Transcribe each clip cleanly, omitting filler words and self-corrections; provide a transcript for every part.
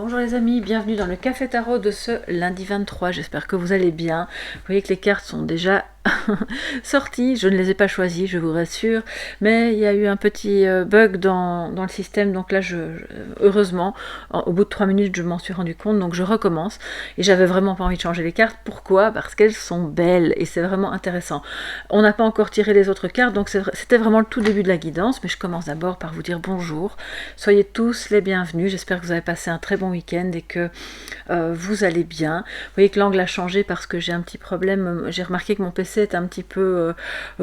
Bonjour les amis, bienvenue dans le Café Tarot de ce lundi 23, j'espère que vous allez bien. Vous voyez que les cartes sont déjà sorties, je ne les ai pas choisies, je vous rassure, mais il y a eu un petit bug dans le système, donc là, heureusement, au bout de 3 minutes, je m'en suis rendu compte, donc je recommence, et j'avais vraiment pas envie de changer les cartes. Pourquoi? Parce qu'elles sont belles, et c'est vraiment intéressant. On n'a pas encore tiré les autres cartes, donc c'était vraiment le tout début de la guidance, mais je commence d'abord par vous dire bonjour, soyez tous les bienvenus, j'espère que vous avez passé un très bon week-end et que vous allez bien. Vous voyez que l'angle a changé parce que j'ai un petit problème, j'ai remarqué que mon PC est un petit peu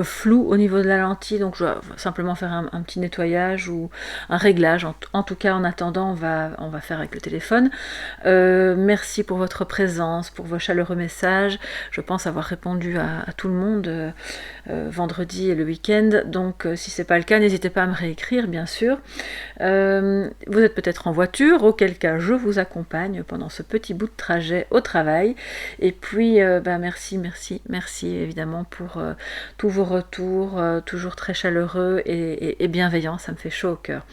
flou au niveau de la lentille, donc je dois simplement faire un petit nettoyage ou un réglage. En tout cas, en attendant, on va faire avec le téléphone. Merci pour votre présence, pour vos chaleureux messages. Je pense avoir répondu à tout le monde vendredi et le week-end, donc si c'est pas le cas, n'hésitez pas à me réécrire, bien sûr. Vous êtes peut-être en voiture, auquel cas je vous accompagne pendant ce petit bout de trajet au travail. Et puis merci évidemment pour tous vos retours, toujours très chaleureux et bienveillants, ça me fait chaud au cœur.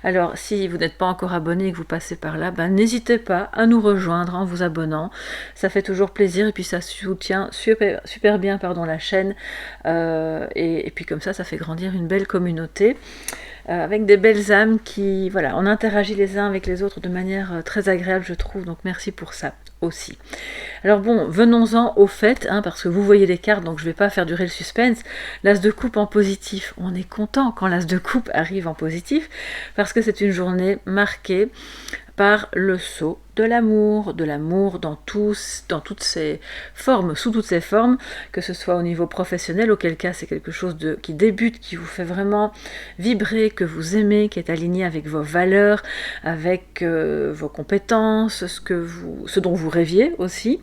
Alors si vous n'êtes pas encore abonné et que vous passez par là, n'hésitez pas à nous rejoindre en vous abonnant, ça fait toujours plaisir et puis ça soutient super bien la chaîne, et puis comme ça fait grandir une belle communauté. Avec des belles âmes qui, voilà, on interagit les uns avec les autres de manière très agréable, je trouve, donc merci pour ça aussi. Alors bon, venons-en au fait, parce que vous voyez les cartes, donc je ne vais pas faire durer le suspense. L'as de coupe en positif, on est content quand l'as de coupe arrive en positif, parce que c'est une journée marquée par le sceau de l'amour dans toutes ses formes, sous toutes ses formes, que ce soit au niveau professionnel, auquel cas c'est quelque chose qui débute, qui vous fait vraiment vibrer, que vous aimez, qui est aligné avec vos valeurs, avec vos compétences, ce dont vous rêviez aussi,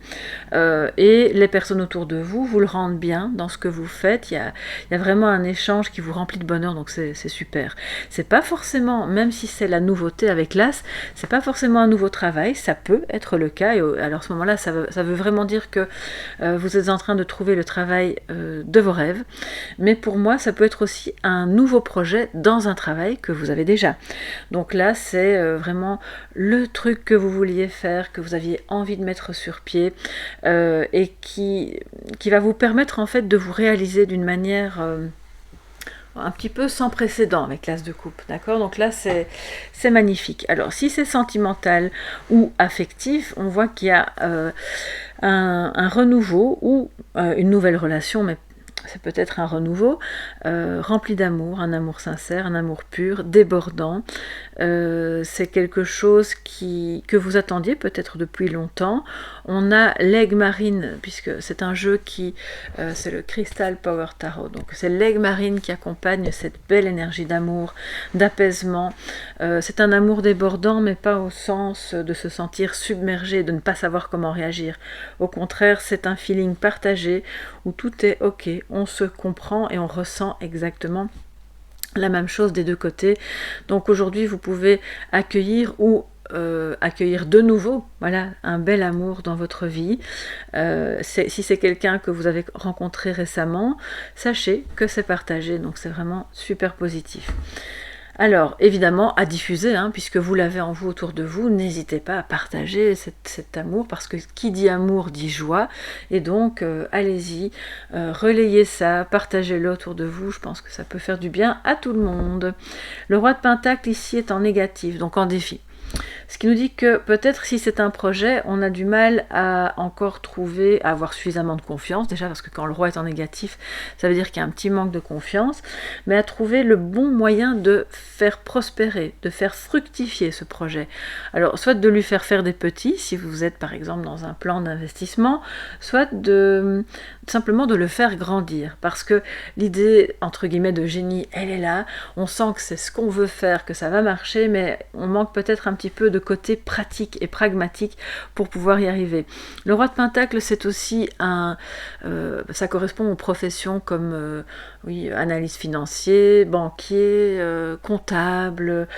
et les personnes autour de vous le rendent bien dans ce que vous faites. Il y a vraiment un échange qui vous remplit de bonheur, donc c'est super. C'est pas forcément, même si c'est la nouveauté avec l'As, c'est pas forcément un nouveau travail, ça peut être le cas, et alors à ce moment-là, ça veut vraiment dire que vous êtes en train de trouver le travail de vos rêves, mais pour moi, ça peut être aussi un nouveau projet dans un travail que vous avez déjà. Donc là, c'est vraiment le truc que vous vouliez faire, que vous aviez envie de mettre sur pied, et qui va vous permettre en fait de vous réaliser d'une manière un petit peu sans précédent avec l'as de coupe, d'accord? Donc là, c'est magnifique. Alors, si c'est sentimental ou affectif, on voit qu'il y a un renouveau ou une nouvelle relation, mais c'est peut-être un renouveau, rempli d'amour, un amour sincère, un amour pur, débordant. C'est quelque chose que vous attendiez peut-être depuis longtemps. On a l'aigle marine, puisque c'est un jeu c'est le Crystal Power Tarot. Donc c'est l'aigle marine qui accompagne cette belle énergie d'amour, d'apaisement. C'est un amour débordant, mais pas au sens de se sentir submergé, de ne pas savoir comment réagir. Au contraire, c'est un feeling partagé où tout est ok, on se comprend et on ressent exactement la même chose des deux côtés. Donc aujourd'hui, vous pouvez accueillir de nouveau, voilà, un bel amour dans votre vie. Si c'est quelqu'un que vous avez rencontré récemment, sachez que c'est partagé, donc c'est vraiment super positif. Alors, évidemment, à diffuser, puisque vous l'avez en vous, autour de vous, n'hésitez pas à partager cet amour, parce que qui dit amour dit joie, et donc allez-y, relayez ça, partagez-le autour de vous, je pense que ça peut faire du bien à tout le monde. Le roi de Pentacle ici est en négatif, donc en défi. Ce qui nous dit que peut-être si c'est un projet, on a du mal à encore à avoir suffisamment de confiance, déjà parce que quand le roi est en négatif, ça veut dire qu'il y a un petit manque de confiance, mais à trouver le bon moyen de faire prospérer, de faire fructifier ce projet. Alors, soit de lui faire des petits, si vous êtes par exemple dans un plan d'investissement, soit simplement de le faire grandir, parce que l'idée, entre guillemets, de génie, elle est là, on sent que c'est ce qu'on veut faire, que ça va marcher, mais on manque peut-être un petit peu de côté pratique et pragmatique pour pouvoir y arriver. Le roi de Pentacle, c'est aussi ça correspond aux professions comme analyse financier, banquier, comptable,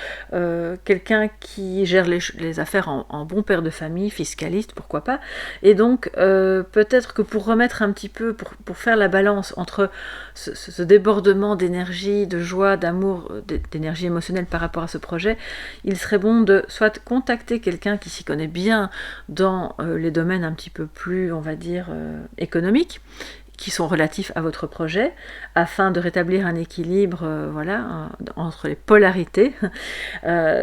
quelqu'un qui gère les affaires en bon père de famille, fiscaliste, pourquoi pas. Et donc, peut-être que pour remettre un petit peu, pour faire la balance entre ce débordement d'énergie, de joie, d'amour, d'énergie émotionnelle par rapport à ce projet, il serait bon de soit contacter quelqu'un qui s'y connaît bien dans les domaines un petit peu plus, on va dire, économiques, qui sont relatifs à votre projet, afin de rétablir un équilibre entre les polarités,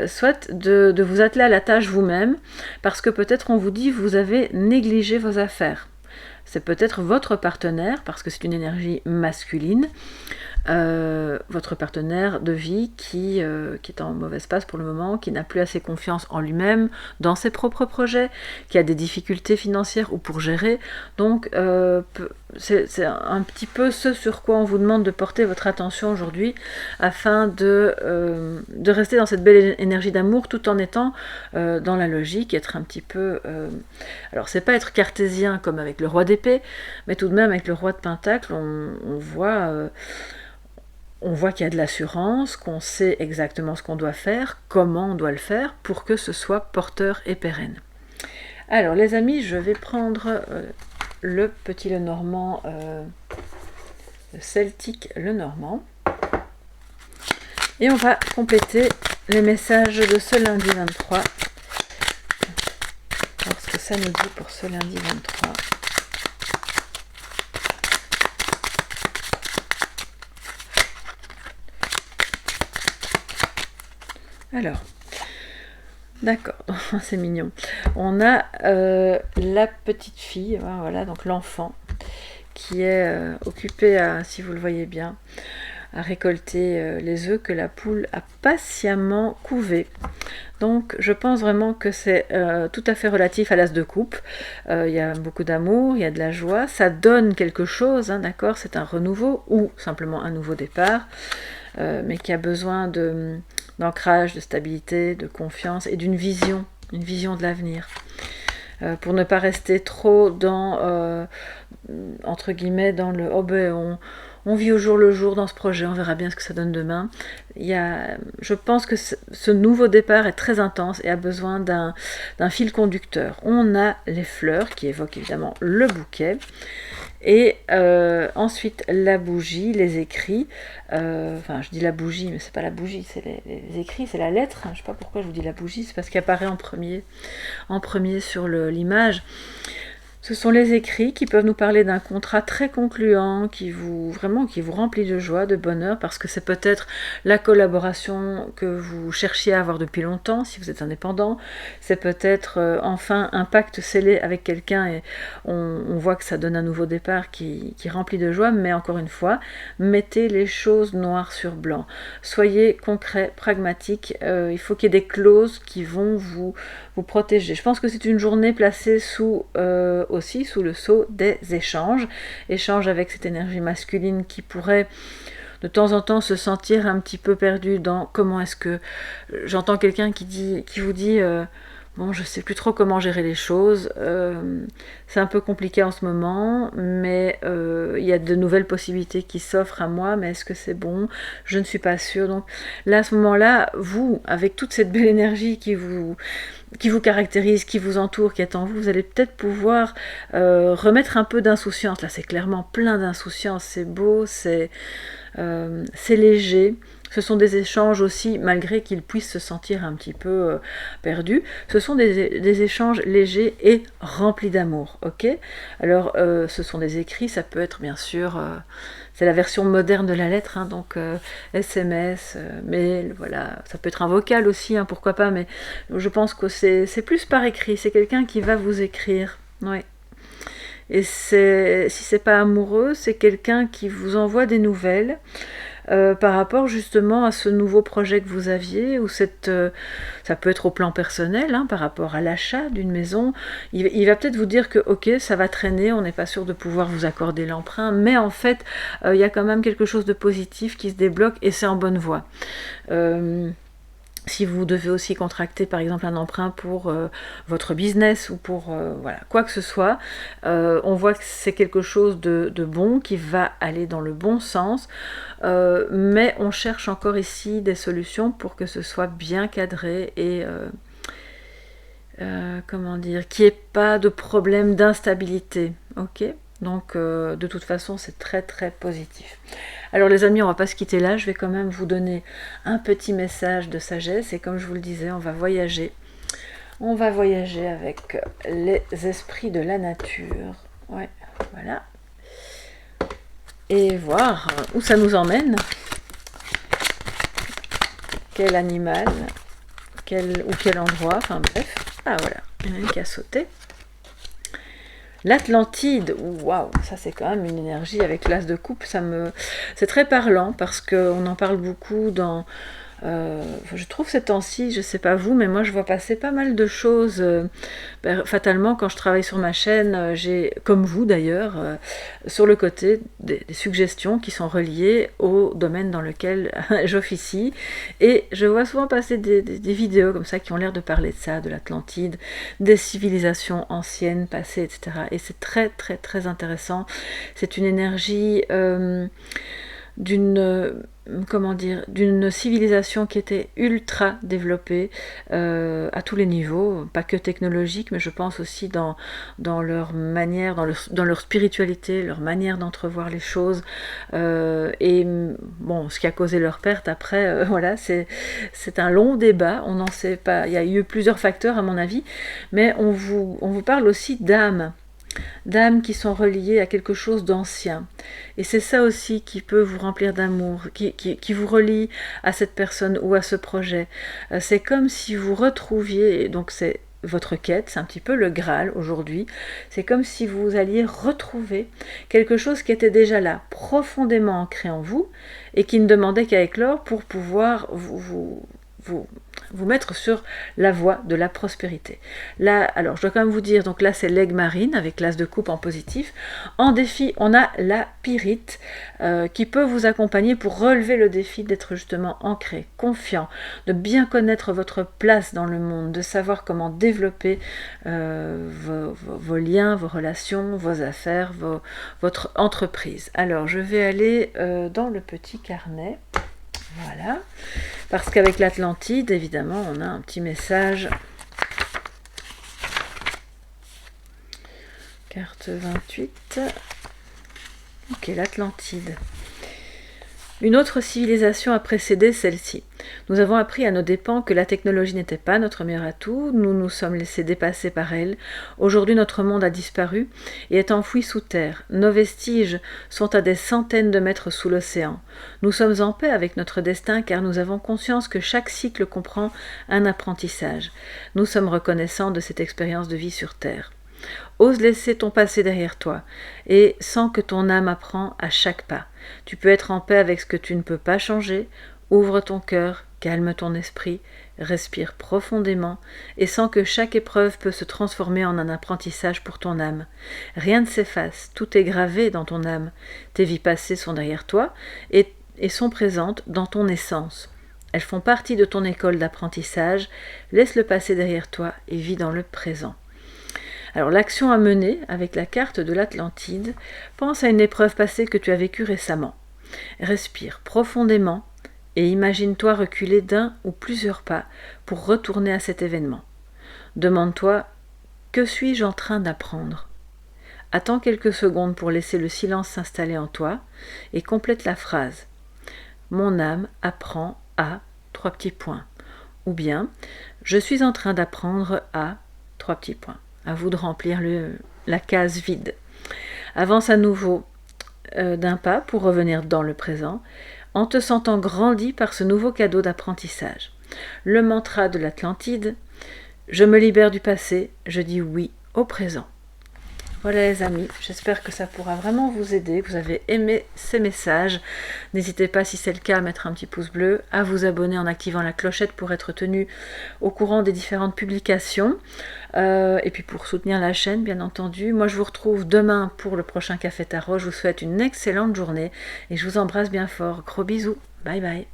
soit de vous atteler à la tâche vous-même, parce que peut-être on vous dit vous avez négligé vos affaires. C'est peut-être votre partenaire, parce que c'est une énergie masculine, votre partenaire de vie qui est en mauvaise passe pour le moment, qui n'a plus assez confiance en lui-même, dans ses propres projets, qui a des difficultés financières ou pour gérer. Donc c'est un petit peu ce sur quoi on vous demande de porter votre attention aujourd'hui, afin de rester dans cette belle énergie d'amour tout en étant dans la logique, être un petit peu... alors c'est pas être cartésien comme avec le roi d'épée, mais tout de même avec le roi de pentacle, on voit qu'il y a de l'assurance, qu'on sait exactement ce qu'on doit faire, comment on doit le faire pour que ce soit porteur et pérenne. Alors les amis, je vais prendre le petit Lenormand, le celtique Lenormand, et on va compléter les messages de ce lundi 23. Alors ce que ça nous dit pour ce lundi 23. Alors, d'accord, c'est mignon. On a la petite fille, voilà, donc l'enfant, qui est occupé à, si vous le voyez bien, à récolter les œufs que la poule a patiemment couvés. Donc je pense vraiment que c'est tout à fait relatif à l'as de coupe. Il y a beaucoup d'amour, il y a de la joie, ça donne quelque chose, hein, d'accord, c'est un renouveau ou simplement un nouveau départ, mais qui a besoin d'ancrage, de stabilité, de confiance et d'une vision, une vision de l'avenir. Pour ne pas rester trop dans, entre guillemets, dans le « oh ben on vit au jour le jour dans ce projet, on verra bien ce que ça donne demain ». Je pense que ce nouveau départ est très intense et a besoin d'un fil conducteur. On a les fleurs qui évoquent évidemment le bouquet. Et ensuite la bougie, les écrits, enfin je dis la bougie mais c'est pas la bougie, c'est les écrits, c'est la lettre, je sais pas pourquoi je vous dis la bougie, c'est parce qu'il apparaît en premier sur l'image. Ce sont les écrits qui peuvent nous parler d'un contrat très concluant, qui vous remplit de joie, de bonheur, parce que c'est peut-être la collaboration que vous cherchiez à avoir depuis longtemps, si vous êtes indépendant. C'est peut-être enfin un pacte scellé avec quelqu'un et on voit que ça donne un nouveau départ qui remplit de joie, mais encore une fois, mettez les choses noir sur blanc. Soyez concret, pragmatique, il faut qu'il y ait des clauses qui vont vous protéger. Je pense que c'est une journée placée aussi sous le sceau des échanges avec cette énergie masculine qui pourrait de temps en temps se sentir un petit peu perdu dans comment est-ce que j'entends quelqu'un qui vous dit bon, je sais plus trop comment gérer les choses, c'est un peu compliqué en ce moment, mais il y a de nouvelles possibilités qui s'offrent à moi, mais est-ce que c'est bon? Je ne suis pas sûre. Donc là, à ce moment-là, vous, avec toute cette belle énergie qui vous caractérise, qui vous entoure, qui est en vous, vous allez peut-être pouvoir remettre un peu d'insouciance. Là, c'est clairement plein d'insouciance, c'est beau, c'est léger. Ce sont des échanges aussi, malgré qu'ils puissent se sentir un petit peu perdus, ce sont des échanges légers et remplis d'amour, ok? Alors, ce sont des écrits, ça peut être bien sûr, c'est la version moderne de la lettre, hein, donc SMS, mail, voilà, ça peut être un vocal aussi, hein, pourquoi pas, mais je pense que c'est plus par écrit, c'est quelqu'un qui va vous écrire, ouais. Et si c'est pas amoureux, c'est quelqu'un qui vous envoie des nouvelles, par rapport justement à ce nouveau projet que vous aviez, ou ça peut être au plan personnel, hein, par rapport à l'achat d'une maison, il va peut-être vous dire que ok, ça va traîner, on n'est pas sûr de pouvoir vous accorder l'emprunt, mais en fait, il y a quand même quelque chose de positif qui se débloque et c'est en bonne voie. Si vous devez aussi contracter par exemple un emprunt pour votre business ou pour voilà, quoi que ce soit, on voit que c'est quelque chose de bon qui va aller dans le bon sens, mais on cherche encore ici des solutions pour que ce soit bien cadré et comment dire, qu'il n'y ait pas de problème d'instabilité, ok ? Donc de toute façon c'est très très positif. Alors les amis, on va pas se quitter là, je vais quand même vous donner un petit message de sagesse et comme je vous le disais, on va voyager. On va voyager avec les esprits de la nature. Ouais, voilà. Et voir où ça nous emmène. Quel animal, quel endroit, enfin bref. Ah voilà, il y en a une qui a sauté. L'Atlantide, waouh, ça c'est quand même une énergie avec l'as de coupe, c'est très parlant parce qu'on en parle beaucoup dans... je trouve ces temps-ci, je sais pas vous, mais moi je vois passer pas mal de choses. Fatalement, quand je travaille sur ma chaîne, j'ai, comme vous d'ailleurs, sur le côté des suggestions qui sont reliées au domaine dans lequel j'officie. Et je vois souvent passer des vidéos comme ça qui ont l'air de parler de ça, de l'Atlantide, des civilisations anciennes, passées, etc. Et c'est très très très intéressant. C'est une énergie d'une civilisation qui était ultra développée à tous les niveaux, pas que technologique, mais je pense aussi dans leur manière, dans leur spiritualité, leur manière d'entrevoir les choses. Et bon, ce qui a causé leur perte après, voilà, c'est un long débat, on n'en sait pas, il y a eu plusieurs facteurs à mon avis, mais on vous parle aussi d'âme qui sont reliées à quelque chose d'ancien. Et c'est ça aussi qui peut vous remplir d'amour, qui vous relie à cette personne ou à ce projet. C'est comme si vous retrouviez, et donc c'est votre quête, c'est un petit peu le Graal aujourd'hui, c'est comme si vous alliez retrouver quelque chose qui était déjà là, profondément ancré en vous, et qui ne demandait qu'à éclore pour pouvoir vous mettre sur la voie de la prospérité. Là, alors je dois quand même vous dire, donc là c'est l'aigle marine avec l'as de coupe en positif. En défi, on a la pyrite qui peut vous accompagner pour relever le défi d'être justement ancré, confiant, de bien connaître votre place dans le monde, de savoir comment développer vos liens, vos relations, vos affaires, votre entreprise. Alors je vais aller dans le petit carnet. Voilà, parce qu'avec l'Atlantide, évidemment, on a un petit message. Carte 28. Ok, l'Atlantide. Une autre civilisation a précédé celle-ci. Nous avons appris à nos dépens que la technologie n'était pas notre meilleur atout, nous nous sommes laissés dépasser par elle. Aujourd'hui, notre monde a disparu et est enfoui sous terre. Nos vestiges sont à des centaines de mètres sous l'océan. Nous sommes en paix avec notre destin car nous avons conscience que chaque cycle comprend un apprentissage. Nous sommes reconnaissants de cette expérience de vie sur terre. Ose laisser ton passé derrière toi, et sens que ton âme apprend à chaque pas. Tu peux être en paix avec ce que tu ne peux pas changer, ouvre ton cœur, calme ton esprit, respire profondément, et sens que chaque épreuve peut se transformer en un apprentissage pour ton âme. Rien ne s'efface, tout est gravé dans ton âme. Tes vies passées sont derrière toi, et sont présentes dans ton essence. Elles font partie de ton école d'apprentissage, laisse le passé derrière toi et vis dans le présent. Alors l'action à mener avec la carte de l'Atlantide, pense à une épreuve passée que tu as vécue récemment. Respire profondément et imagine-toi reculer d'un ou plusieurs pas pour retourner à cet événement. Demande-toi « Que suis-je en train d'apprendre ?» Attends quelques secondes pour laisser le silence s'installer en toi et complète la phrase. Mon âme apprend à ... Ou bien, je suis en train d'apprendre à ... À vous de remplir la case vide. Avance à nouveau d'un pas pour revenir dans le présent, en te sentant grandi par ce nouveau cadeau d'apprentissage. Le mantra de l'Atlantide, je me libère du passé, je dis oui au présent. Voilà les amis, j'espère que ça pourra vraiment vous aider, que vous avez aimé ces messages. N'hésitez pas, si c'est le cas, à mettre un petit pouce bleu, à vous abonner en activant la clochette pour être tenu au courant des différentes publications. Et puis pour soutenir la chaîne, bien entendu. Moi, je vous retrouve demain pour le prochain Café Tarot. Je vous souhaite une excellente journée et je vous embrasse bien fort. Gros bisous. Bye bye.